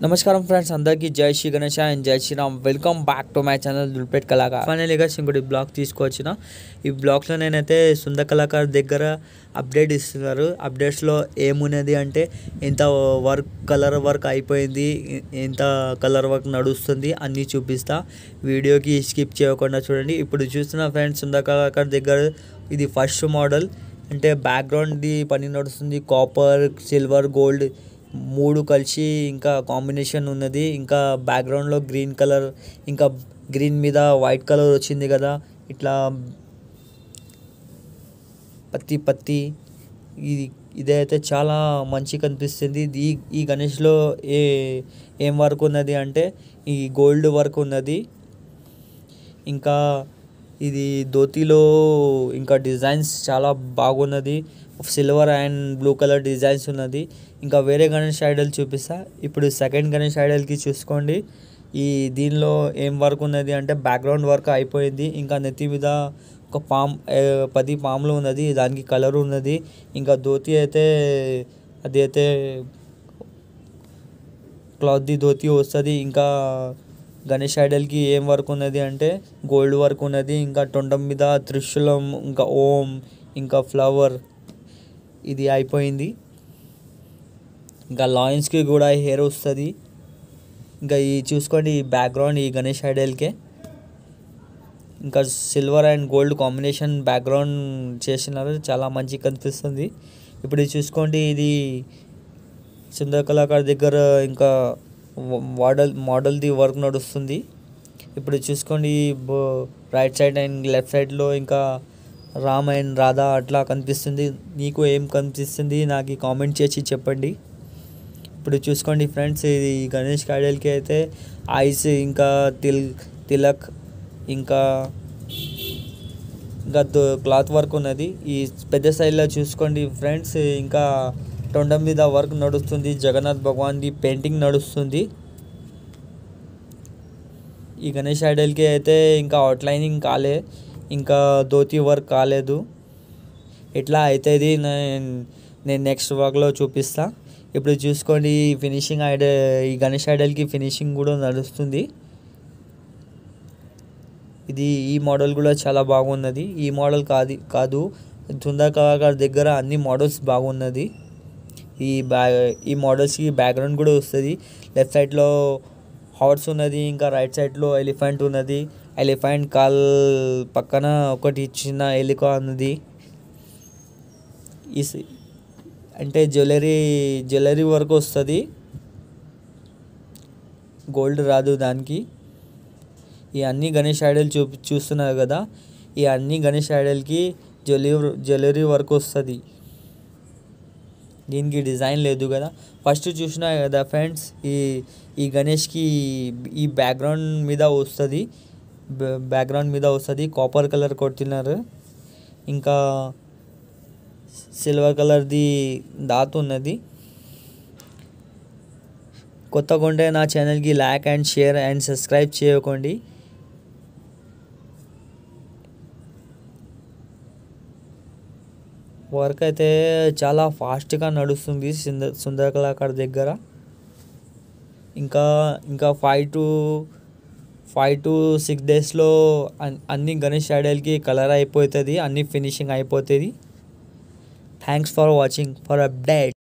నమస్కారం ఫ్రెండ్స్, అందరికీ జై శ్రీ గణేష్ అండ్ జై Shriram. Welcome back to my channel Dhoolpet Kalakar. ఫైనల్గా ఇంకోటి బ్లాగ్ తీసుకొచ్చిన. ఈ బ్లాగ్లో నేనైతే సుందర కళాకార్ దగ్గర అప్డేట్ ఇస్తున్నారు. అప్డేట్స్లో ఏమున్నది అంటే ఎంత కలర్ వర్క్ అయిపోయింది, ఎంత కలర్ వర్క్ నడుస్తుంది అన్నీ చూపిస్తా. వీడియోకి స్కిప్ చేయకుండా చూడండి. ఇప్పుడు చూస్తున్న ఫ్రెండ్స్, సుందర కళాకార్ దగ్గర ఇది ఫస్ట్ మోడల్. అంటే బ్యాక్గ్రౌండ్ది పని నడుస్తుంది. కాపర్, సిల్వర్, గోల్డ్ మూడు కలిసి ఇంకా కాంబినేషన్ ఉన్నది. ఇంకా బ్యాక్గ్రౌండ్లో గ్రీన్ కలర్, ఇంకా గ్రీన్ మీద వైట్ కలర్ వచ్చింది కదా, ఇట్లా పత్తి ఇదైతే చాలా మంచి కనిపిస్తుంది. ఈ గణేష్లో ఏం వర్క్ ఉన్నది అంటే ఈ గోల్డ్ వర్క్ ఉన్నది. ఇంకా ఇది ధోతిలో ఇంకా డిజైన్స్ చాలా బాగున్నది. Silver and blue colour designs ఉన్నది. ఇంకా వేరే గణేష్ ఐడల్ చూపిస్తా. ఇప్పుడు సెకండ్ గణేష్ ఐడల్కి చూసుకోండి. దీనిలో ఏం వర్క్ ఉన్నది అంటే బ్యాక్గ్రౌండ్ వర్క్ అయిపోయింది. ఇంకా నెత్తి మీద ఒక 10 పాములు ఉన్నది, దానికి కలర్ ఉన్నది. ఇంకా ధోతి అయితే అది అయితే క్లాత్ది ధోతి వస్తుంది. ఇంకా గణేష్ ఐడల్కి ఏం వర్క్ ఉన్నది అంటే గోల్డ్ వర్క్ ఉన్నది. ఇంకా తొండం మీద త్రిశూలం, ఇంకా ఓం, ఇంకా ఫ్లవర్ ఇది అయిపోయింది. ఇంకా లాయన్స్కి కూడా హెయిర్ వస్తుంది. ఇంకా చూసుకోండి, ఈ బ్యాక్గ్రౌండ్ ఈ గణేష్ ఐడల్కే ఇంకా silver and gold combination background చేసినారు, చాలా మంచి కనిపిస్తుంది. ఇప్పుడు చూసుకోండి, ఇది సుందర కళాకార్ దగ్గర ఇంకా మోడల్ది వర్క్ నడుస్తుంది. ఇప్పుడు చూసుకోండి, రైట్ సైడ్ అండ్ లెఫ్ట్ సైడ్లో ఇంకా రామ్ అండ్ రాధా అట్లా కనిపిస్తుంది. నీకు ఏం కనిపిస్తుంది నాకు కామెంట్ చేసి చెప్పండి. ఇప్పుడు చూసుకోండి ఫ్రెండ్స్, ఇది గణేష్ ఐడల్కి అయితే ఐస్, ఇంకా తిలక్, ఇంకా క్లాత్ వర్క్ ఉన్నది. ఈ పెద్ద సైడ్లో చూసుకోండి ఫ్రెండ్స్, ఇంకా తొండం మీద వర్క్ నడుస్తుంది. జగన్నాథ్ భగవాన్ది పెయింటింగ్ నడుస్తుంది. ఈ గణేష్ ఐడల్కి అయితే ఇంకా అవుట్లైనింగ్ కాలే, ఇంకా ధోతి వర్క్ కాలేదు. ఎట్లా అవుతుంది నేను నెక్స్ట్ వర్క్లో చూపిస్తా. ఇప్పుడు చూసుకోండి, ఫినిషింగ్ ఈ గణేష్ ఐడల్కి ఫినిషింగ్ కూడా నడుస్తుంది. ఈ మోడల్ కూడా చాలా బాగున్నది. ఈ మోడల్ కాదు సుందర కళాకార్ దగ్గర అన్ని మోడల్స్ బాగున్నది. ఈ మోడల్స్కి బ్యాక్గ్రౌండ్ కూడా వస్తుంది. లెఫ్ట్ సైడ్లో హార్స్ ఉన్నది, ఇంకా రైట్ సైడ్లో ఎలిఫెంట్ ఉన్నది. ఎలిఫెంట్ కాల్ పక్కన ఒకటి చిన్న ఎలుక ఉన్నది. అంటే జ్యువెలరీ వర్క్ వస్తుంది, గోల్డ్ రాదు దానికి. ఈ అన్ని గణేష్ ఐడల్ చూస్తున్నారు కదా, ఈ అన్ని గణేష్ ఐడల్కి జ్యువెలరీ వర్క్ వస్తుంది. దీనికి డిజైన్ లేదు కదా. ఫస్ట్ చూసినా కదా ఫ్రెండ్స్, ఈ గణేష్కి ఈ బ్యాక్గ్రౌండ్ మీద వస్తుంది. కాపర్ కలర్ కొట్టినారు. ఇంకా సిల్వర్ కలర్ది దాత్ ఉన్నది. కొత్తగా ఉంటే నా ఛానల్కి like and share and subscribe చేయకండి. వర్క్ అయితే చాలా ఫాస్ట్గా నడుస్తుంది సుందర కళాకార్ దగ్గర. ఇంకా 5 to 6 డేస్లో అన్ని గణేష్ ఐడల్కి కలర్ అయిపోతుంది, అన్ని ఫినిషింగ్ అయిపోతుంది. Thanks for watching. For update.